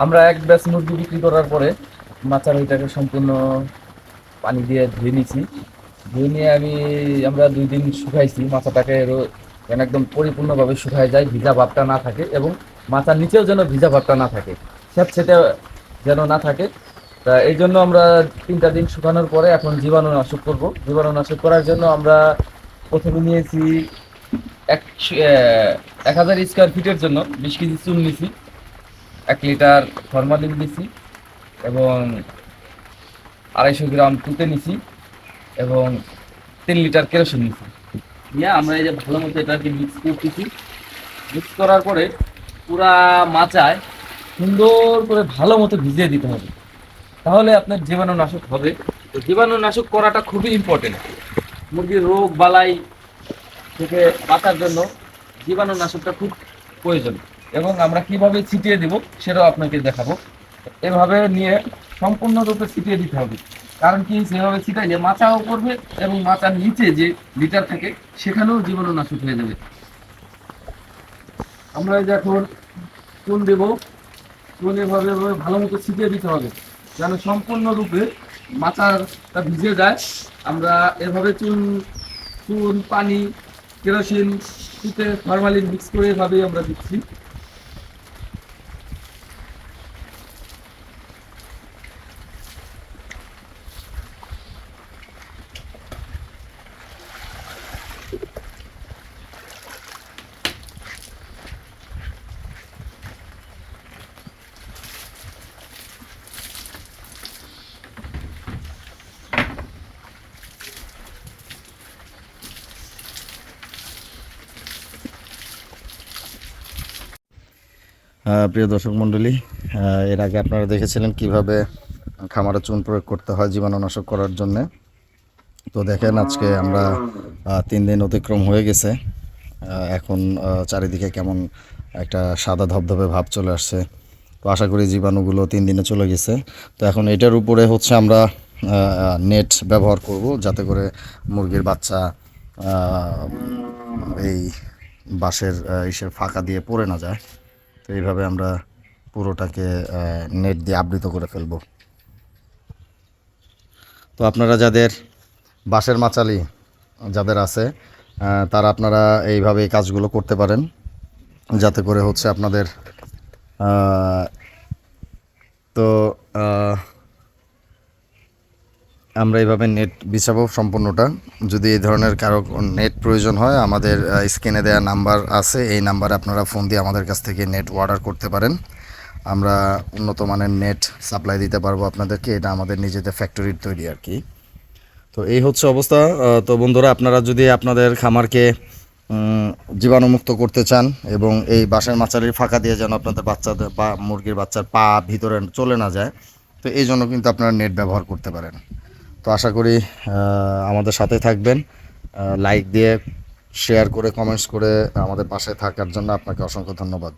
আমরা এক ব্যাচ মুরগি বিক্রি করার পরে মাচার ওইটাকে সম্পূর্ণ পানি দিয়ে ধুয়ে নিয়েছি। ধুয়ে নিয়ে আমরা 2 দিন শুকাইছি মাচাটাকে, যেন একদম পরিপূর্ণভাবে শুকায় যায়, ভিজা ভাবটা না থাকে, এবং মাচার নিচেও যেন ভিজা ভাবটা না থাকে, স্যাঁতসেঁতে যেন না থাকে। তা এই জন্য আমরা 3টা দিন শুকানোর পরে এখন জীবাণুনাশক করব। জীবাণুনাশক করার জন্য আমরা প্রথমে নিয়েছি 1000 স্কোয়ার ফিটের জন্য 20 কেজি চুন নিছি, 1 লিটার ফরমালিন নিছি, এবং 250 গ্রাম তুতে নিছি, এবং 3 লিটার কেরোসিন নিছি। নিয়ে আমরা এই যে ভালো মতো এটাকে মিক্স করতেছি। মিক্স করার পরে পুরা মাচায় সুন্দর করে ভালো মতো ভিজিয়ে দিতে হবে, তাহলে আপনার জীবাণুনাশক হবে। তো জীবাণুনাশক করাটা খুবই ইম্পর্টেন্ট। মুরগির রোগ বালাই থেকে বাঁচার জন্য জীবাণুনাশকটা খুব প্রয়োজন, এবং আমরা কিভাবে ছিটিয়ে দিব সেটাও আপনাকে দেখাবো। এভাবে নিয়ে সম্পূর্ণরূপে ছিটিয়ে দিতে হবে, কারণ কি সেভাবে ছিটাইলে মাচাও করবে, এবং মাচার নিচে যে লিটার থাকে সেখানেও জীবাণুনাশক হয়ে যাবে। আমরা এই যে এখন চুন দেবো, চুন এভাবে ভালো মতো ছিটিয়ে দিতে হবে যেন সম্পূর্ণরূপে মাচাটা ভিজে যায়। আমরা এভাবে চুন চুন পানি কেরোসিন তুতে ফরমালিন মিক্স করে এভাবেই আমরা দিচ্ছি। প্রিয় দর্শক মণ্ডলী, এর আগে আপনারা দেখেছিলেন কিভাবে খামারে চুন প্রয়োগ করতে হয় জীবাণুনাশক করার জন্য। তো দেখেন আজকে আমরা 3 দিন অতিক্রম হয়ে গেছে। এখন চারিদিকে কেমন একটা সাদা ধবধবে ভাব চলে আসছে। তো আশা করি জীবাণুগুলো 3 দিনে চলে গেছে। তো এখন এটার উপরে হচ্ছে আমরা নেট ব্যবহার করব, যাতে করে মুরগির বাচ্চা এই বাঁশের ইসের ফাঁকা দিয়ে পড়ে না যায়। তো এইভাবে আমরা পুরোটাকে নেট দিয়ে আবৃত করে ফেলব। তো আপনারা যাদের বাঁশের মাচালি যাদের আছে, তারা আপনারা এইভাবে এই কাজগুলো করতে পারেন, যাতে করে হচ্ছে আপনাদের তো আমরা এইভাবে নেট বিছাবো সম্পূর্ণটা। যদি এই ধরনের কারো নেট প্রয়োজন হয়, আমাদের স্ক্রিনে দেওয়া নাম্বার আছে, এই নাম্বারে আপনারা ফোন দিয়ে আমাদের কাছ থেকে নেট অর্ডার করতে পারেন। আমরা উন্নত মানের নেট সাপ্লাই দিতে পারবো আপনাদেরকে। এটা আমাদের নিজেদের ফ্যাক্টরির তৈরি আর কি। তো এই হচ্ছে অবস্থা। তো বন্ধুরা, আপনারা যদি আপনাদের খামারকে জীবাণুমুক্ত করতে চান, এবং এই বাঁশের মাচালির ফাঁকা দিয়ে যেন আপনাদের বাচ্চাদের বা মুরগির বাচ্চার পা ভিতরে চলে না যায়, তো এই জন্য কিন্তু আপনারা নেট ব্যবহার করতে পারেন। তো আশা করি আমাদের সাথে থাকবেন। লাইক দিয়ে, শেয়ার করে, কমেন্টস করে আমাদের পাশে থাকার জন্য আপনাকে অসংখ্য ধন্যবাদ।